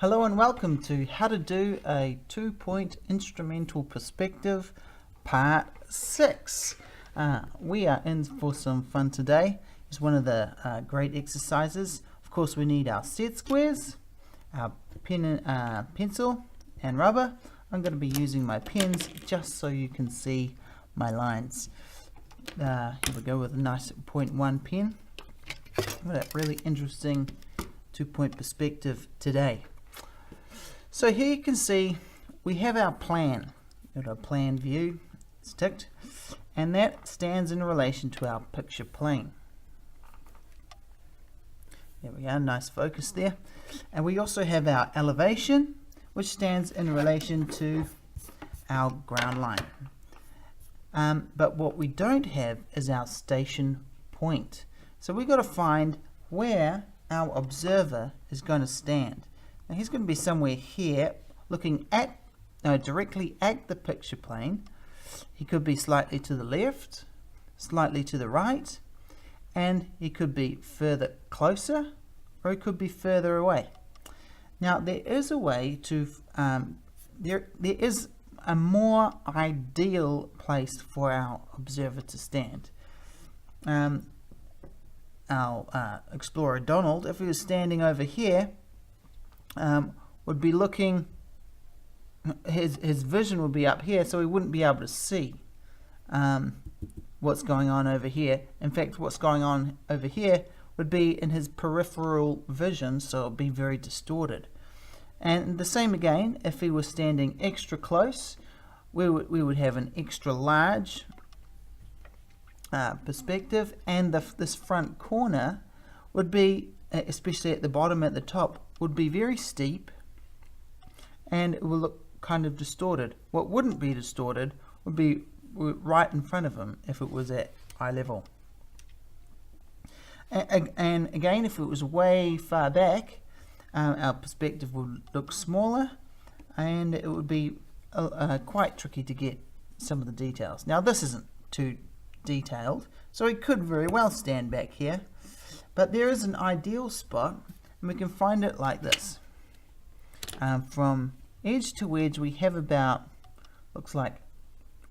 Hello and welcome to how to do a 2-point instrumental perspective part 6. We are in for some fun today. It's one of the great exercises. Of course, we need our set squares, our pen and pencil and rubber. I'm going to be using my pens just so you can see my lines. Here we go with a nice 0.1 pen. What a really interesting 2-point perspective today. So here you can see we have our plan. We've got our plan view, it's ticked, and that stands in relation to our picture plane. There we go, nice focus there. And we also have our elevation, which stands in relation to our ground line. But what we don't have is our station point. So we've got to find where our observer is going to stand. Now he's going to be somewhere here, looking at directly at the picture plane. He could be slightly to the left, slightly to the right, and he could be further closer, or he could be further away. Now there is a way to there is a more ideal place for our observer to stand. Our explorer Donald, if he was standing over here, would be looking, his vision would be up here, so he wouldn't be able to see what's going on over here. In fact, what's going on over here would be in his peripheral vision, so it would be very distorted. And the same again, if he was standing extra close, we would have an extra large perspective, and this front corner would be, especially at the bottom, at the top, would be very steep, and it will look kind of distorted. What wouldn't be distorted would be right in front of him if it was at eye level. And again, if it was way far back, our perspective would look smaller, and it would be quite tricky to get some of the details. Now this isn't too detailed, so he could very well stand back here, but there is an ideal spot, and we can find it like this. From edge to edge we have about, looks like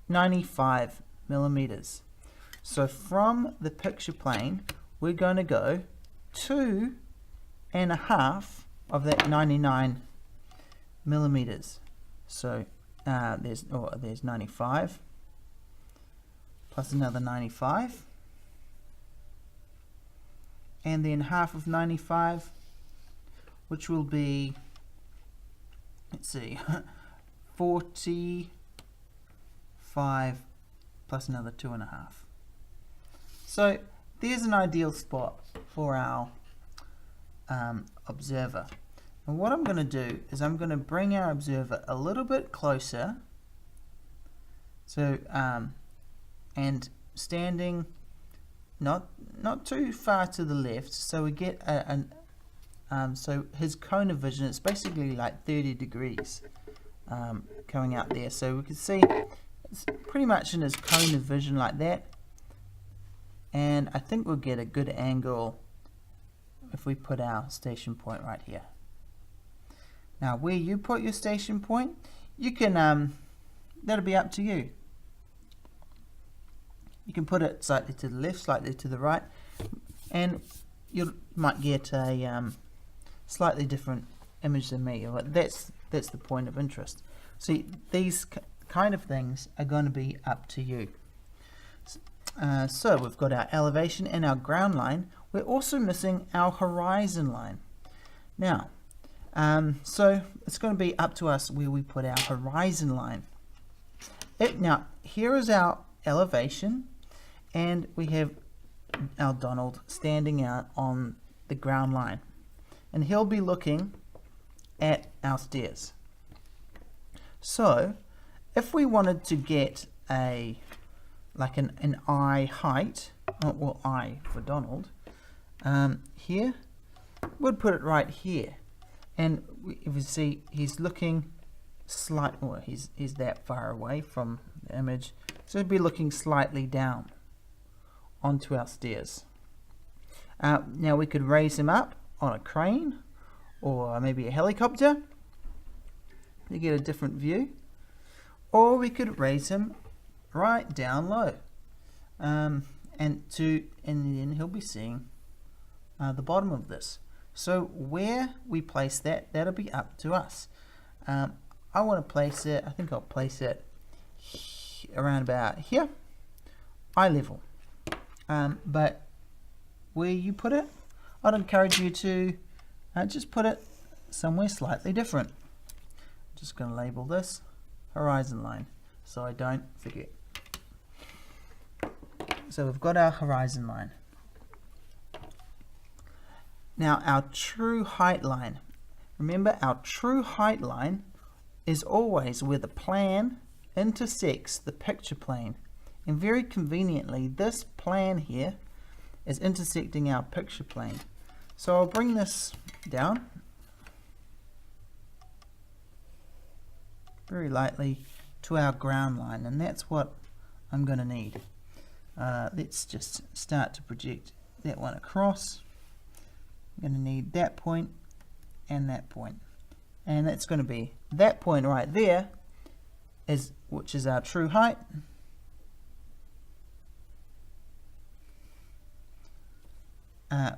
95 millimeters. So from the picture plane we're going to go 2.5 of that 99 millimeters. So there's 95 plus another 95, and then half of 95, which will be, let's see, 45 plus another 2.5. So there's an ideal spot for our observer. And what I'm going to do is I'm going to bring our observer a little bit closer, so and standing not too far to the left, so we get so his cone of vision is basically like 30 degrees coming out there. So we can see it's pretty much in his cone of vision like that, and I think we'll get a good angle if we put our station point right here. Now where you put your station point, you can that'll be up to you. You can put it slightly to the left, slightly to the right, and you might get a slightly different image than me. That's the point of interest. See, these kind of things are going to be up to you. So we've got our elevation and our ground line. We're also missing our horizon line. Now, so it's going to be up to us where we put our horizon line. Now, here is our elevation, and we have our Donald standing out on the ground line, and he'll be looking at our stairs. So if we wanted to get an eye height, well, eye for Donald, here we'd put it right here, and if you see he's looking well, he's that far away from the image, so he'd be looking slightly down onto our stairs. Now we could raise him up on a crane, or maybe a helicopter to get a different view, or we could raise him right down low, and then he'll be seeing the bottom of this. So where we place that, that'll be up to us. I want to place it, I think I'll place it around about here, eye level. But where you put it, I'd encourage you to just put it somewhere slightly different. I'm just going to label this horizon line so I don't forget. So we've got our horizon line. Now our true height line. Remember, our true height line is always where the plan intersects the picture plane. And very conveniently, this plan here is intersecting our picture plane. So I'll bring this down very lightly to our ground line, and that's what I'm going to need. Let's just start to project that one across. I'm going to need that point and that point, and that's going to be that point right there, which is our true height,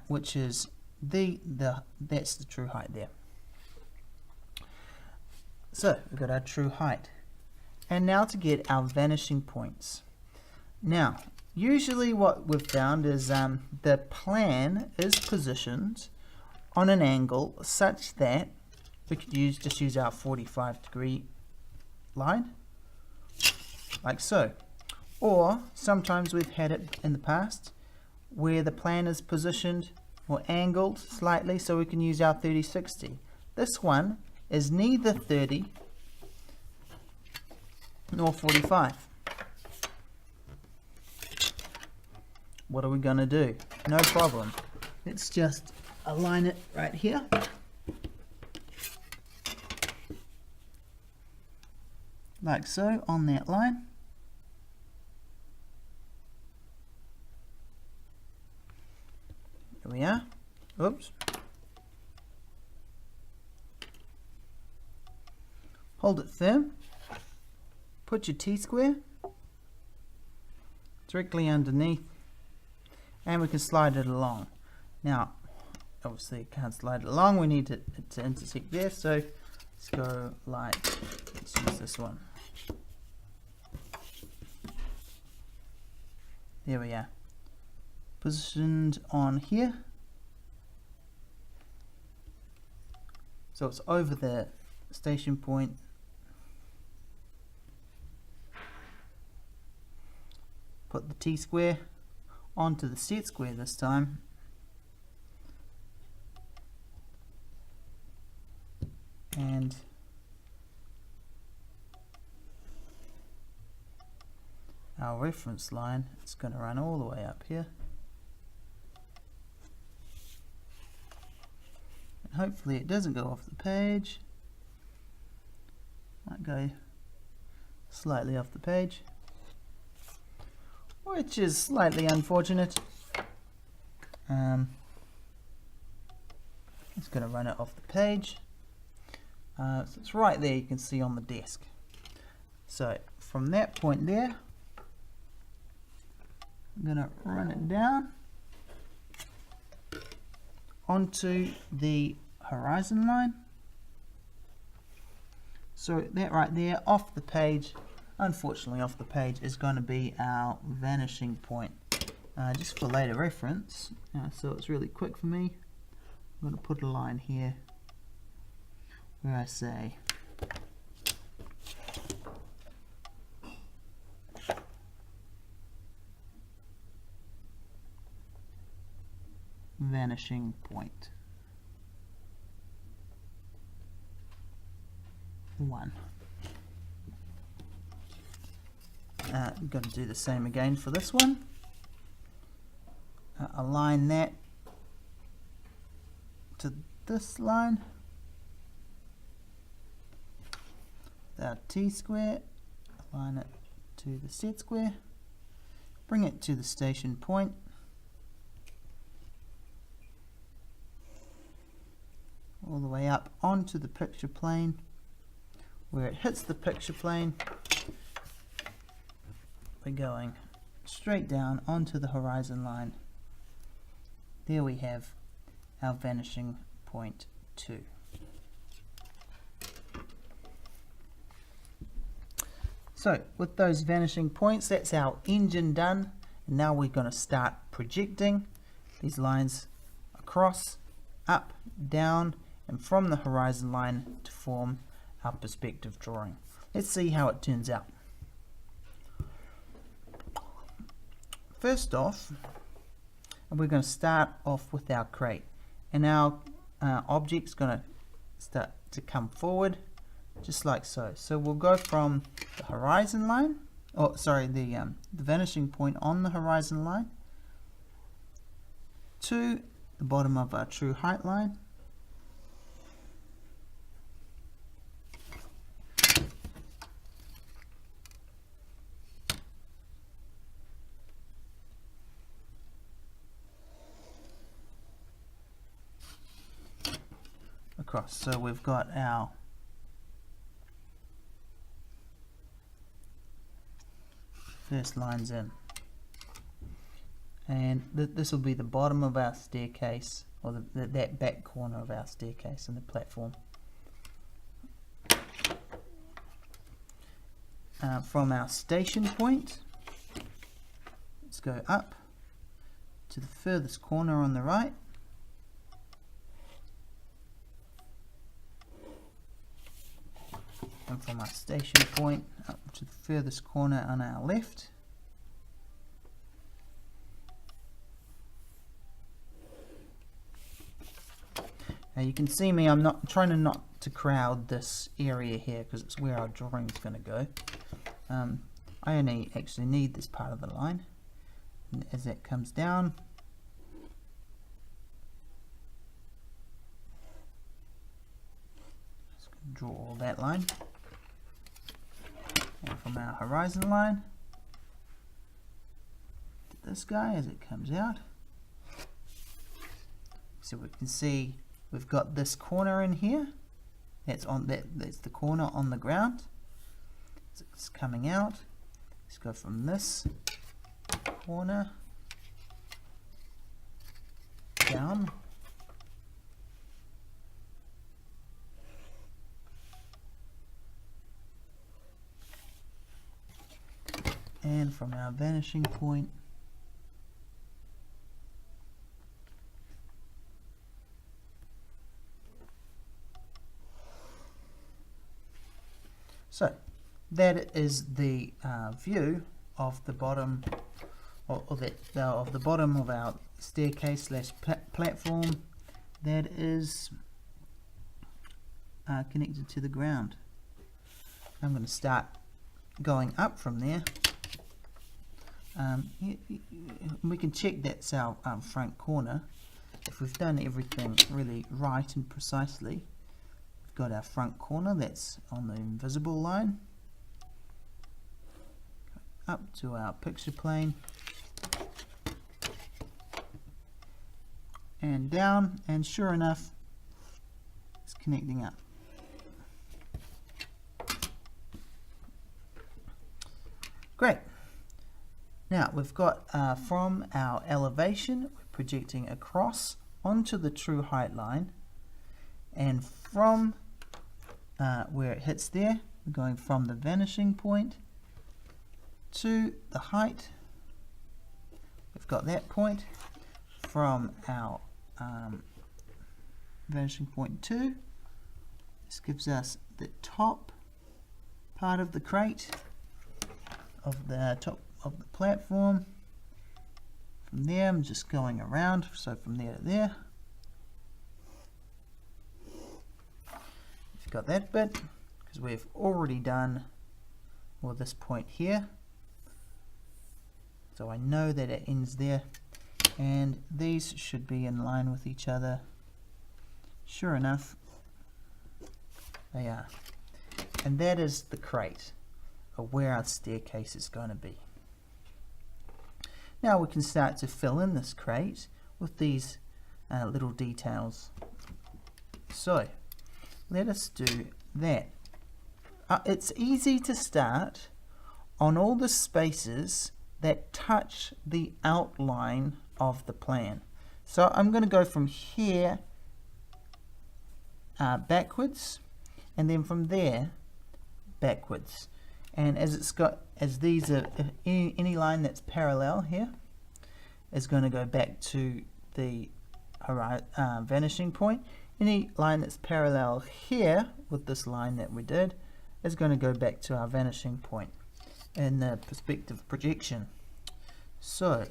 which is that's the true height there. So we've got our true height, and now to get our vanishing points. Now usually what we've found is the plan is positioned on an angle such that we could just use our 45-degree line, like so. Or sometimes we've had it in the past where the plan is positioned or angled slightly, so we can use our 30-60. This one is neither 30 nor 45. What are we going to do? No problem. Let's just align it right here. Like so, on that line. There we are. Oops. Hold it firm. Put your T-square directly underneath, and we can slide it along. Now, obviously it can't slide it along, we need it to intersect there, so let's go like, let's use this one. There we are. Positioned on here. So it's over the station point. Put the T-square onto the set square this time. And our reference line is going to run all the way up here. And hopefully it doesn't go off the page. Might go slightly off the page, which is slightly unfortunate. It's going to run it off the page. So it's right there, you can see on the desk. So from that point there, I'm going to run it down onto the horizon line. So that right there, off the page, unfortunately off the page, is going to be our vanishing point. Just for later reference, so it's really quick for me, I'm going to put a line here where I say vanishing point 1. I'm going to do the same again for this one. Align that to this line. Our T-square, align it to the set square, bring it to the station point, all the way up onto the picture plane. Where it hits the picture plane, we're going straight down onto the horizon line. There we have our vanishing point 2. So with those vanishing points, that's our engine done. And now we're going to start projecting these lines across, up, down, and from the horizon line to form our perspective drawing. Let's see how it turns out. First off, we're going to start off with our crate, and our object's going to start to come forward just like so. So we'll go from the horizon line, or sorry, the vanishing point on the horizon line to the bottom of our true height line, across. So we've got our first lines in, and this will be the bottom of our staircase, or that back corner of our staircase and the platform. From our station point, let's go up to the furthest corner on the right, and from our station point up to the furthest corner on our left. Now you can see me, I'm trying not to crowd this area here because it's where our drawing is going to go. I only actually need this part of the line, and as that comes down, just going to draw all that line. And from our horizon line to this guy as it comes out. So we can see we've got this corner in here. That's the corner on the ground. So it's coming out. Let's go from this corner down. And from our vanishing point so that is the view of the bottom, of the bottom of our staircase slash platform that is connected to the ground. I'm going to start going up from there. We can check that's our front corner. If we've done everything really right and precisely, we've got our front corner that's on the invisible line, up to our picture plane, and down, and sure enough, it's connecting up. Great. Now we've got from our elevation, we're projecting across onto the true height line, and from where it hits there, we're going from the vanishing point to the height. We've got that point. From our vanishing point 2, this gives us the top part of the crate, of the top of the platform. From there I'm just going around, so from there to there. You've got that bit, because we've already done this point here. So I know that it ends there, and these should be in line with each other. Sure enough, they are. And that is the crate of where our staircase is going to be. Now we can start to fill in this crate with these little details. So let us do that. It's easy to start on all the spaces that touch the outline of the plan. So I'm going to go from here backwards, and then from there backwards. And as these are any line that's parallel here is going to go back to the vanishing point. Any line that's parallel here with this line that we did is going to go back to our vanishing point in the perspective projection. So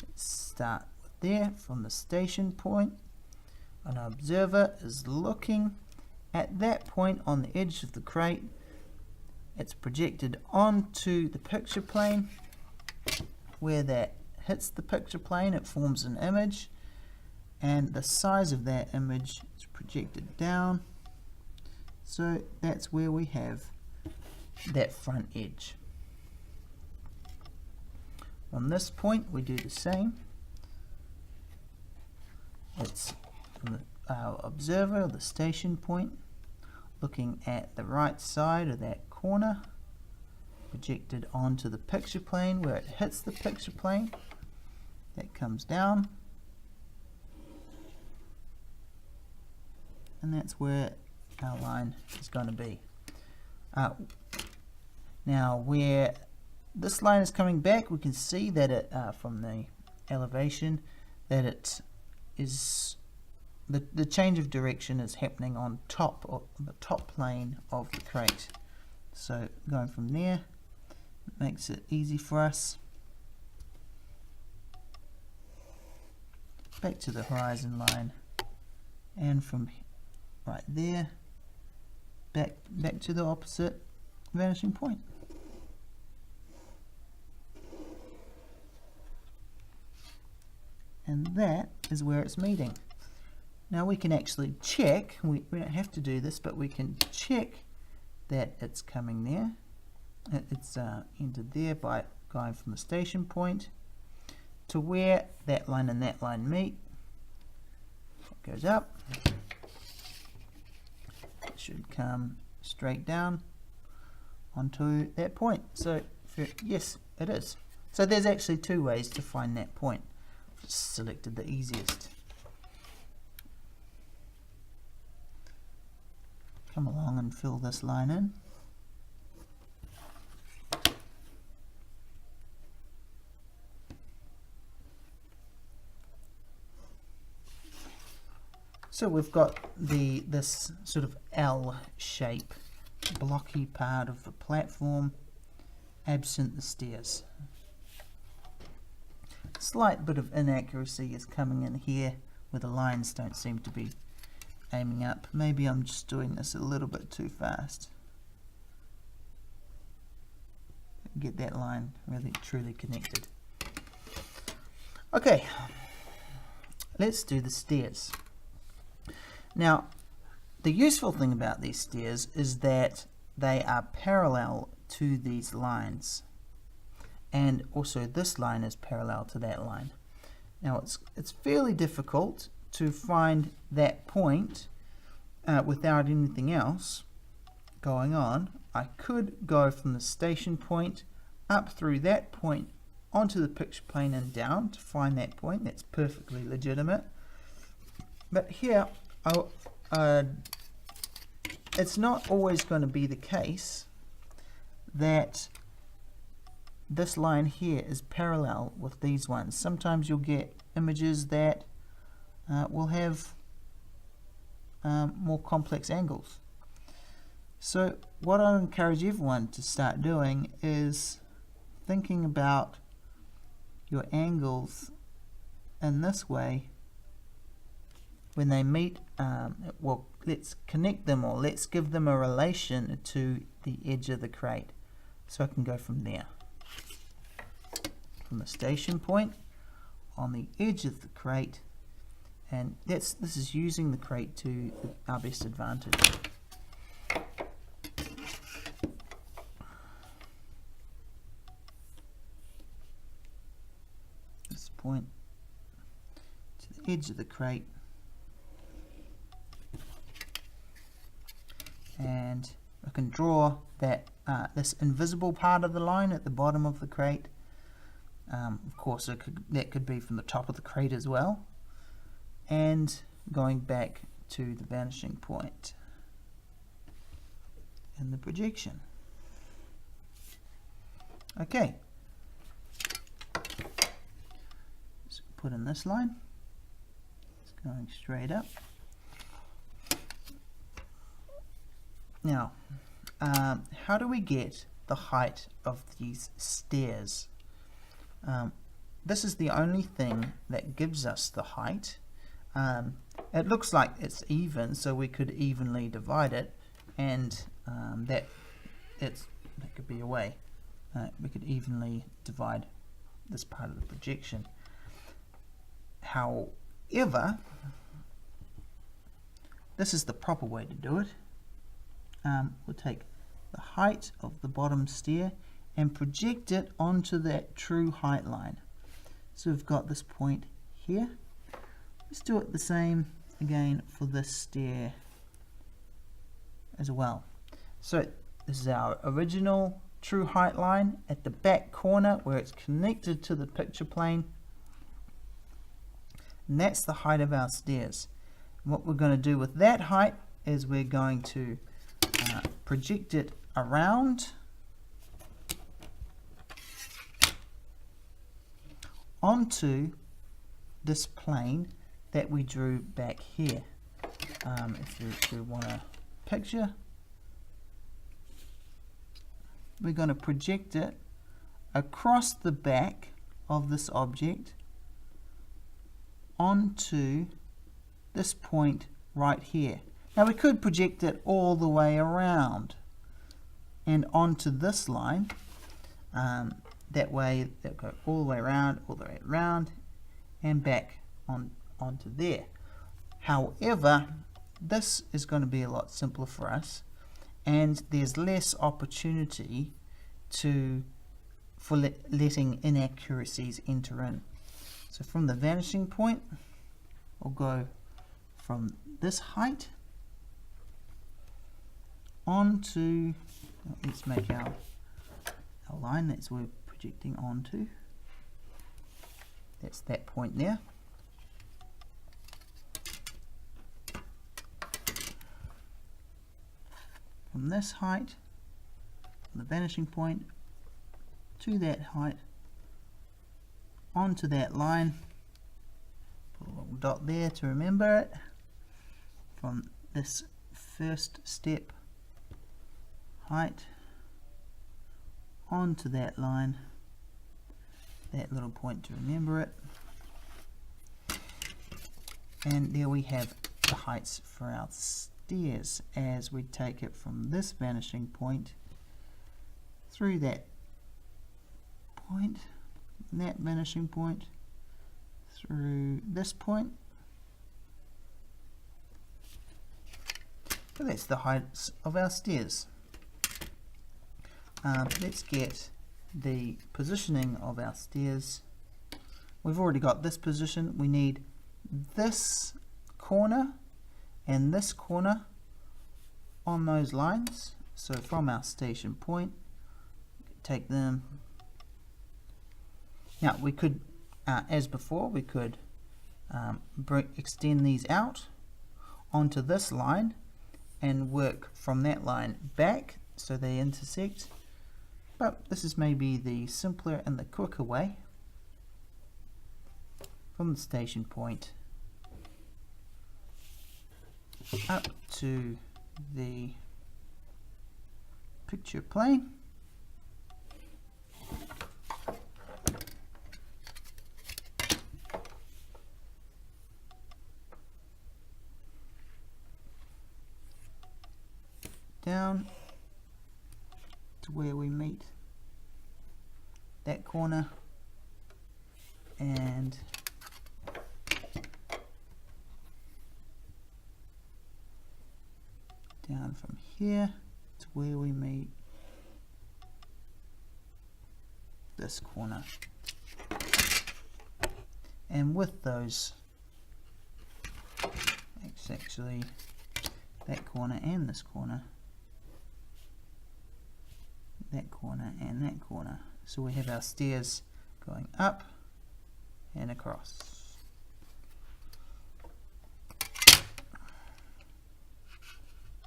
let's start there from the station point. An observer is looking at that point on the edge of the crate. It's projected onto the picture plane. Where that hits the picture plane, it forms an image, and the size of that image is projected down. So that's where we have that front edge. On this point we do the same. It's from our observer, the station point, looking at the right side of that corner, projected onto the picture plane. Where it hits the picture plane, that comes down, and that's where our line is going to be. Now where this line is coming back, we can see that it from the elevation that it is the change of direction is happening on the top plane of the crate. So going from there makes it easy for us. Back to the horizon line, and from right there back to the opposite vanishing point. And that is where it's meeting. Now we can actually check, we don't have to do this, but we can check that it's coming there. It's entered there by going from the station point to where that line and that line meet. It goes up. It should come straight down onto that point. So yes, it is. So there's actually two ways to find that point. Just selected the easiest. Come along and fill this line in. So we've got this sort of L shape, blocky part of the platform, absent the stairs. Slight bit of inaccuracy is coming in here where the lines don't seem to be aiming up. Maybe I'm just doing this a little bit too fast. Get that line really truly connected. Okay, let's do the stairs. Now, the useful thing about these stairs is that they are parallel to these lines, and also this line is parallel to that line. Now it's fairly difficult to find that point without anything else going on. I could go from the station point up through that point onto the picture plane and down to find that point. That's perfectly legitimate. But here it's not always going to be the case that this line here is parallel with these ones. Sometimes you'll get images that will have more complex angles. So what I encourage everyone to start doing is thinking about your angles in this way when they meet. Well, let's connect them, or let's give them a relation to the edge of the crate. So I can go from there, from the station point on the edge of the crate, and this is using the crate to our best advantage. This point to the edge of the crate, and I can draw that this invisible part of the line at the bottom of the crate. Of course, that could be from the top of the crate as well, and going back to the vanishing point and the projection. Okay, so put in this line. It's going straight up. Now, how do we get the height of these stairs? This is the only thing that gives us the height. It looks like it's even, so we could evenly divide it, and that could be a way. We could evenly divide this part of the projection. However, this is the proper way to do it. We'll take the height of the bottom stair and project it onto that true height line. So we've got this point here. Let's do it the same again for this stair as well. So this is our original true height line at the back corner where it's connected to the picture plane, and that's the height of our stairs. And what we're going to do with that height is we're going to project it around onto this plane that we drew back here. If you want a picture, we're going to project it across the back of this object onto this point right here. Now we could project it all the way around and onto this line. That way it'll go all the way around, and back onto there. However, this is going to be a lot simpler for us, and there's less opportunity for letting inaccuracies enter in. So from the vanishing point, we'll go from this height onto, let's make our line that's we're projecting onto. That's that point there. From this height, the vanishing point, to that height, onto that line, put a little dot there to remember it. From this first step height onto that line, that little point to remember it, and there we have the heights for our stairs as we take it from this vanishing point through that point, that vanishing point, through this point. So that's the heights of our stairs. Let's get the positioning of our stairs. We've already got this position. We need this corner and this corner on those lines. So from our station point, take them. Now we could, as before, we could extend these out onto this line and work from that line back so they intersect. But this is maybe the simpler and the quicker way. From the station point up to the picture plane. Down to where we meet that corner, and down from here to where we meet this corner. And with those, it's actually that corner and this corner, that corner and that corner. So we have our stairs going up and across.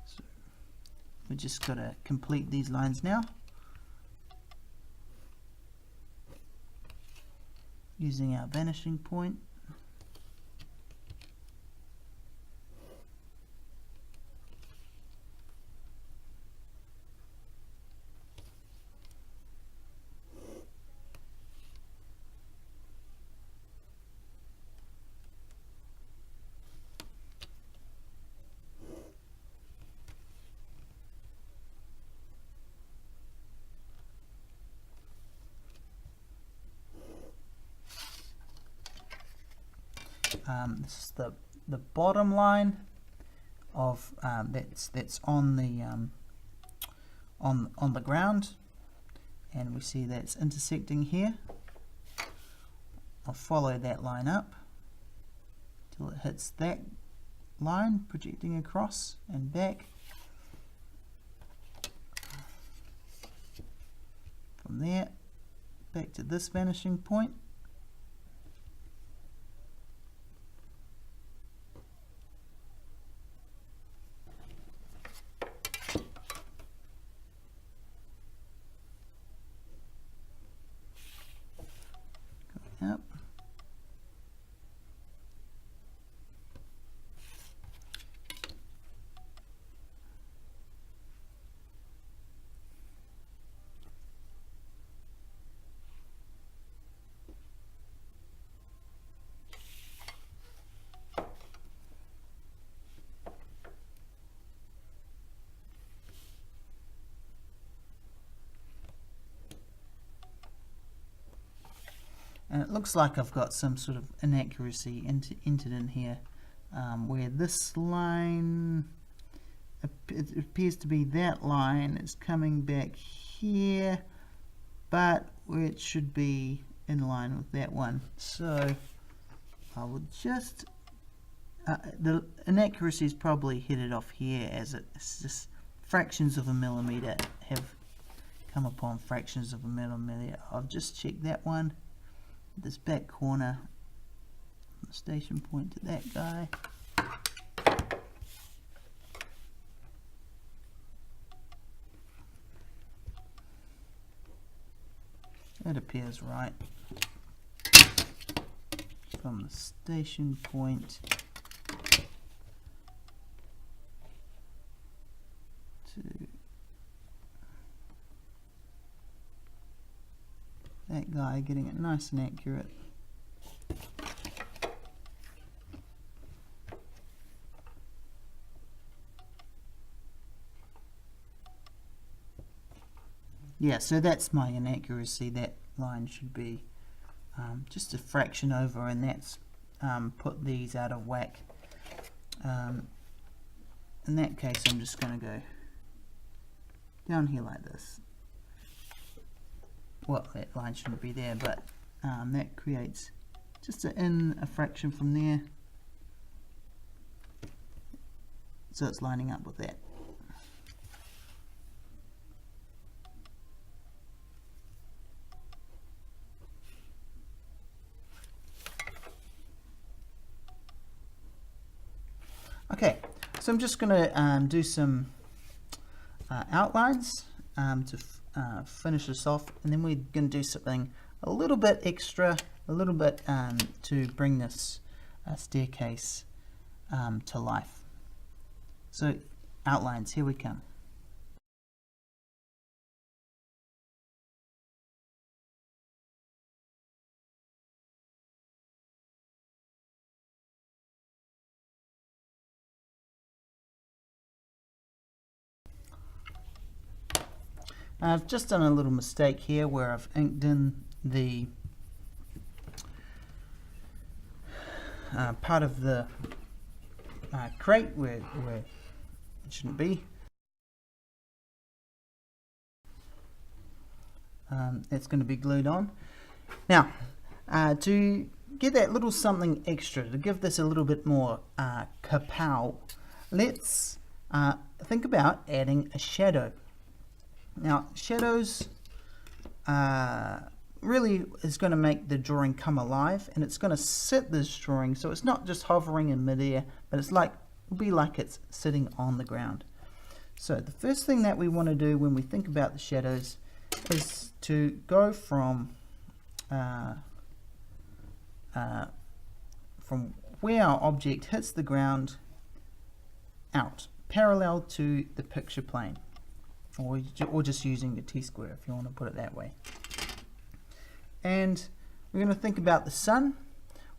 So we just got to complete these lines now using our vanishing point. This is the bottom line of that's on the ground, and we see that it's intersecting here. I'll follow that line up till it hits that line, projecting across and back. From there, back to this vanishing point. Up. And it looks like I've got some sort of inaccuracy entered in here, where this line, it appears to be that line, is coming back here, but where it should be in line with that one. So I will just, the inaccuracy is probably headed off here, as it's just fractions of a millimeter have come upon fractions of a millimeter. I've just checked that one. This back corner, the station point to that guy. It appears right. From the station point to that guy, getting it nice and accurate. Yeah, so that's my inaccuracy. That line should be just a fraction over, and that's put these out of whack. In that case, I'm just going to go down here like this. Well, that line shouldn't be there, but that creates just a fraction from there, so it's lining up with that. Okay, so I'm just going to do some outlines to finish this off, and then we're going to do something a little bit extra, a little bit to bring this staircase to life. So outlines, here we come. I've just done a little mistake here where I've inked in the part of the crate where it shouldn't be. It's going to be glued on. Now, to get that little something extra, to give this a little bit more kapow, let's think about adding a shadow. Now shadows really is going to make the drawing come alive, and it's going to sit this drawing so it's not just hovering in midair, but it's like it'll be like it's sitting on the ground. So the first thing that we want to do when we think about the shadows is to go from where our object hits the ground out, parallel to the picture plane, or just using the T-square if you want to put it that way. And we're going to think about the sun,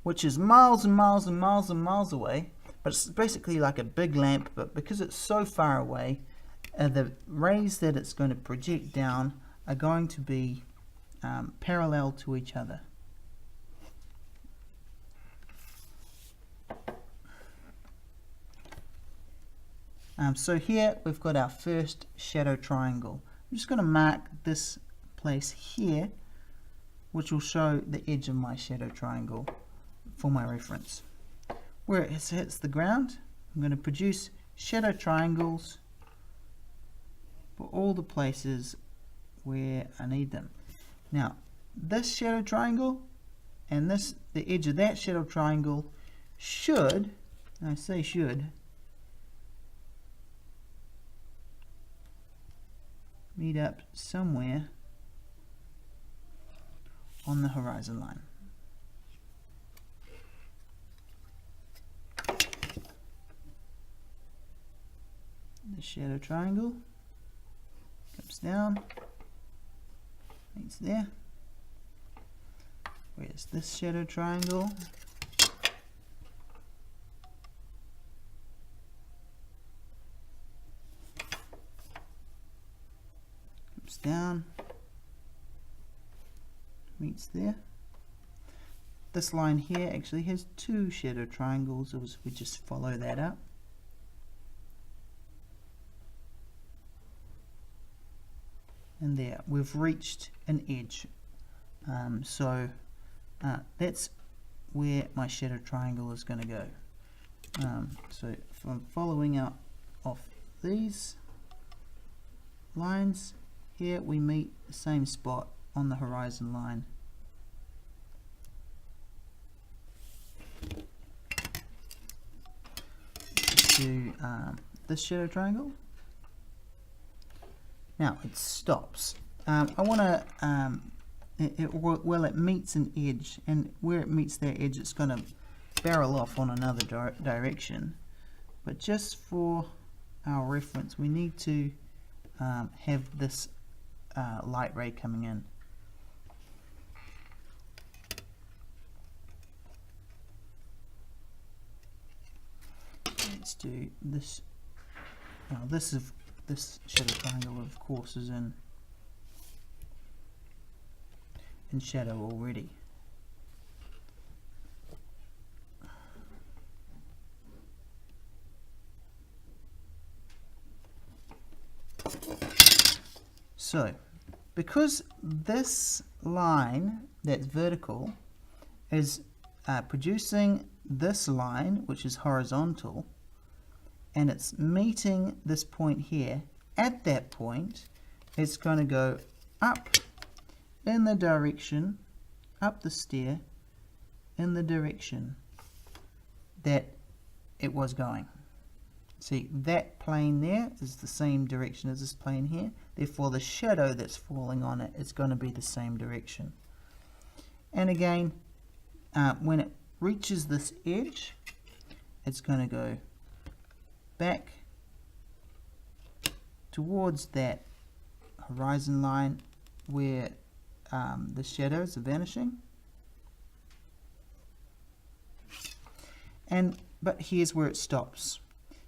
which is miles and miles and miles and miles away, but it's basically like a big lamp, but because it's so far away, the rays that it's going to project down are going to be parallel to each other. So here we've got our first shadow triangle. I'm just going to mark this place here, which will show the edge of my shadow triangle for my reference. Where it hits the ground, I'm going to produce shadow triangles for all the places where I need them. Now, this shadow triangle and the edge of that shadow triangle should, and I say should, meet up somewhere on the horizon line. The shadow triangle comes down, meets there. Where's this shadow triangle? Comes down, meets there. This line here actually has two shadow triangles, so we just follow that up. And there, we've reached an edge. So that's where my shadow triangle is going to go. So if I'm following up off these lines, here we meet the same spot on the horizon line. To this shadow triangle. Now it stops. I want to, it meets an edge, and where it meets that edge it's going to barrel off on another direction. But just for our reference, we need to have this light ray coming in. Let's do this. Now this shadow triangle, of course, is in shadow already. So, because this line that's vertical is producing this line, which is horizontal, and it's meeting this point here, at that point it's going to go up in the direction, up the stair in the direction that it was going. See, that plane there is the same direction as this plane here, therefore the shadow that's falling on it is going to be the same direction. And again, when it reaches this edge, it's going to go back towards that horizon line where the shadows are vanishing. But here's where it stops.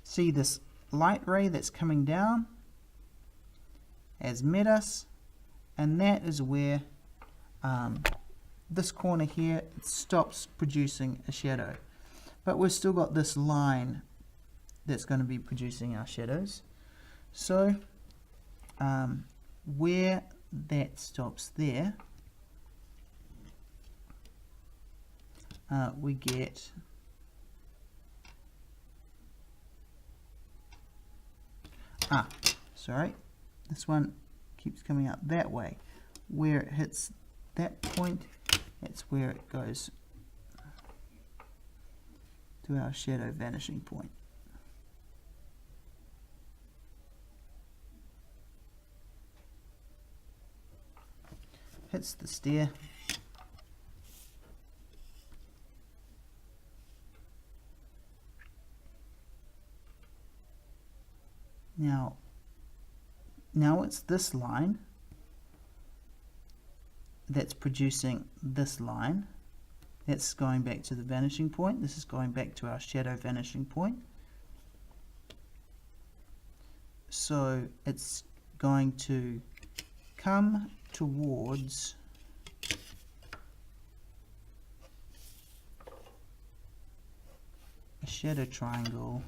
See this light ray that's coming down has met us, and that is where this corner here, it stops producing a shadow. But we've still got this line that's going to be producing our shadows. So where that stops there, we get sorry, this one keeps coming out that way. Where it hits that point, that's where it goes to our shadow vanishing point. Hits the stair. Now it's this line that's producing this line. That's going back to the vanishing point. This is going back to our shadow vanishing point. So it's going to come towards a shadow triangle.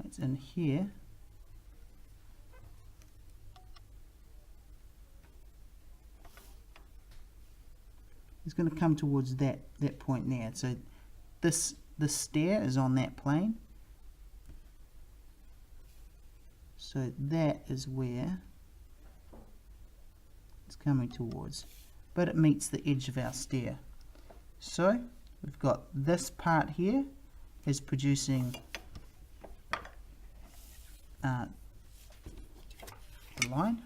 It's in here. It's going to come towards that point there. So this stair is on that plane. So that is where it's coming towards. But it meets the edge of our stair. So we've got this part here is producing the line.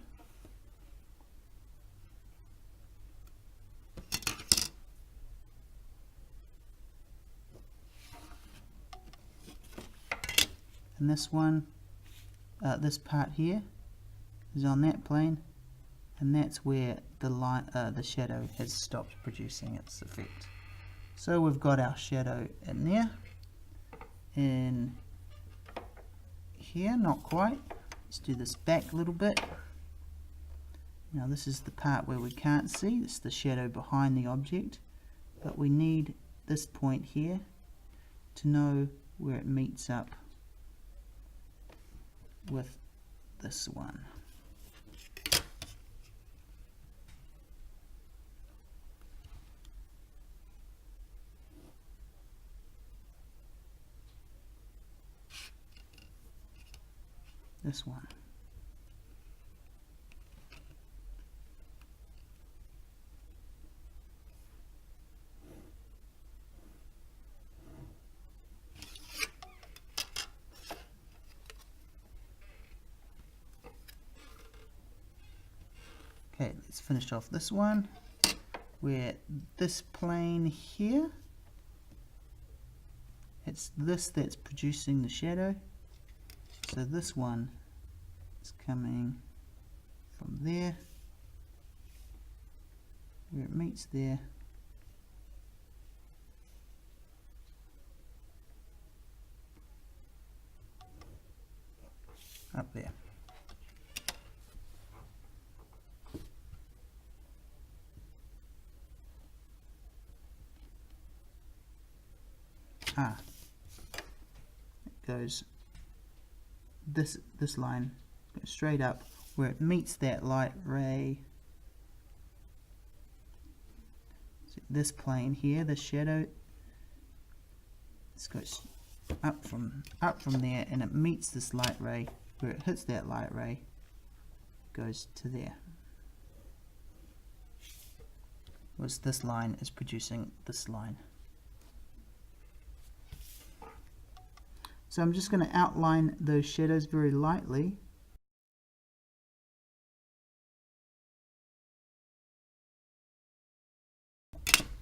And this one, this part here is on that plane, and that's where the line, the shadow has stopped producing its effect. So we've got our shadow in there, in here, not quite. Let's do this back a little bit. Now this is the part where we can't see, it's the shadow behind the object, but we need this point here to know where it meets up with this one. This one. Okay, let's finish off this one where this plane here, it's this that's producing the shadow. So this one is coming from there, where it meets there, up there. It goes, this line goes straight up where it meets that light ray. So this plane here, the shadow, this goes up from there, and it meets this light ray. Where it hits that light ray, goes to there. Whereas this line is producing this line. So I'm just going to outline those shadows very lightly.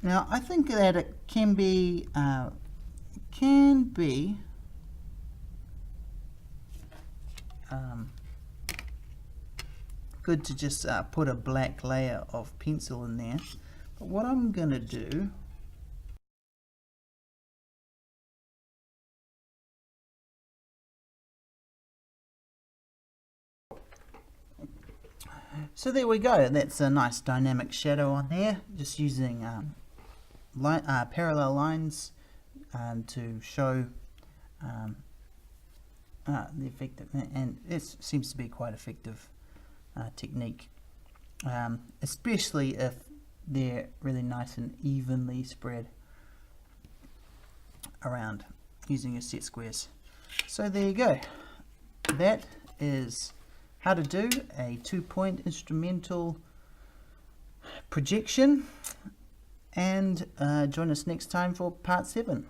Now I think that it can be good to just put a black layer of pencil in there. But what I'm going to do so there we go, that's a nice dynamic shadow on there, just using parallel lines to show the effect, and it seems to be quite effective technique, especially if they're really nice and evenly spread around using your set squares. So there you go, that is how to do a 2-point instrumental projection, and join us next time for part 7.